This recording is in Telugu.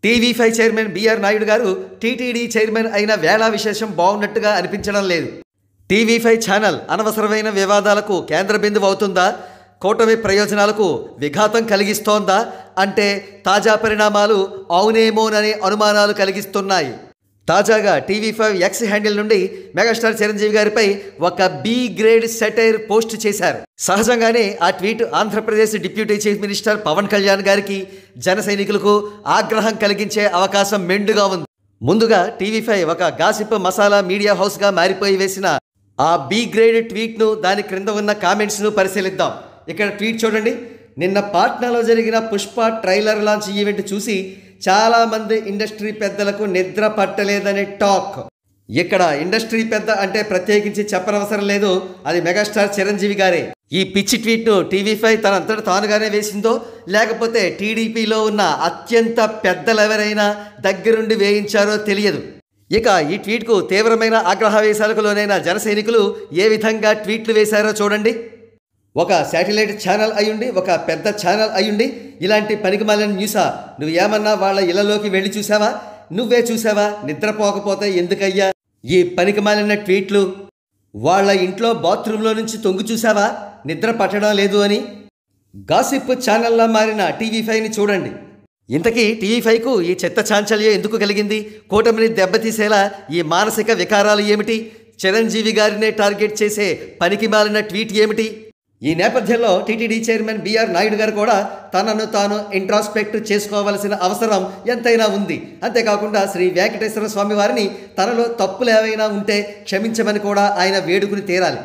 టీవీ5 చైర్మన్ బిఆర్ నాయుడు గారు టీటీడీ చైర్మన్ అయిన వేళ విశేషం బాగున్నట్టుగా అనిపించడం లేదు. టీవీ5 ఛానల్ అనవసరమైన వివాదాలకు కేంద్ర బిందువు అవుతుందా, కూటమి ప్రయోజనాలకు విఘాతం కలిగిస్తోందా అంటే తాజా పరిణామాలు అవునేమోననే అనుమానాలు కలిగిస్తున్నాయి. తాజాగా టీవీ5 ఎక్స్ హ్యాండిల్ నుండి మెగాస్టార్ చిరంజీవి గారిపై ఒక బి గ్రేడ్ సెటైర్ పోస్ట్ చేశారు. సహజంగానే ఆ tweet Andhra Pradesh deputy chief minister Pawan Kalyan గారికి, జన సైనికులకు ఆగ్రహం కలిగించే అవకాశం మెండుగా ఉంది. ముందుగా టీవీ5 ఒక గాసిప్ మసాలా మీడియా హౌస్గా మారిపోయి వేసిన ఆ బి గ్రేడ్ ట్వీట్ను, దాని క్రింద ఉన్న కామెంట్స్ను పరిశీలిద్దాం. ఇక్కడ ట్వీట్ చూడండి. నిన్న పాట్నాలో జరిగిన పుష్ప ట్రైలర్ లాంచ్ ఈవెంట్ చూసి చాలామంది ఇండస్ట్రీ పెద్దలకు నిద్ర పట్టలేదనే టాక్. ఇక్కడ ఇండస్ట్రీ పెద్ద అంటే ప్రత్యేకించి చెప్పనవసరం లేదు, అది మెగాస్టార్ చిరంజీవి గారే. ఈ పిచ్చి ట్వీట్ను టీవీ5 తనంతట తానుగానే వేసిందో, లేకపోతే టీడీపీలో ఉన్న అత్యంత పెద్దలెవరైనా దగ్గరుండి వేయించారో తెలియదు. ఇక ఈ ట్వీట్కు తీవ్రమైన ఆగ్రహావేశాలకు లోనైన జన సైనికులు ఏ విధంగా ట్వీట్లు వేశారో చూడండి. ఒక శాటిలైట్ ఛానల్ అయ్యుండి, ఒక పెద్ద ఛానల్ అయ్యుండి ఇలాంటి పనికిమాలిన న్యూసా? నువ్వు ఏమన్నా వాళ్ళ ఇళ్లలోకి వెళ్ళి చూసావా? నువ్వే చూసావా? నిద్రపోకపోతే ఎందుకయ్యా ఈ పనికిమాలిన ట్వీట్లు? వాళ్ళ ఇంట్లో బాత్రూంలో నుంచి తొంగి చూసావా నిద్ర పట్టడం లేదు అని? గాసిప్ ఛానల్లా మారిన టీవీ5ని చూడండి. ఇంతకీ టీవీ5కు ఈ చెత్త చాంచల్యం ఎందుకు కలిగింది? కూటమిని దెబ్బతీసేలా ఈ మానసిక వికారాలు ఏమిటి? చిరంజీవి గారినే టార్గెట్ చేసే పనికిమాలిన ట్వీట్ ఏమిటి? ఈ నేపథ్యంలో టీటీడీ చైర్మన్ బిఆర్ నాయుడు గారు కూడా తనను తాను ఇంట్రాస్పెక్ట్ చేసుకోవాల్సిన అవసరం ఎంతైనా ఉంది. అంతేకాకుండా శ్రీ వెంకటేశ్వర స్వామి వారిని తనలో తప్పులు ఏవైనా ఉంటే క్షమించమని కూడా ఆయన వేడుకుని తీరాలి.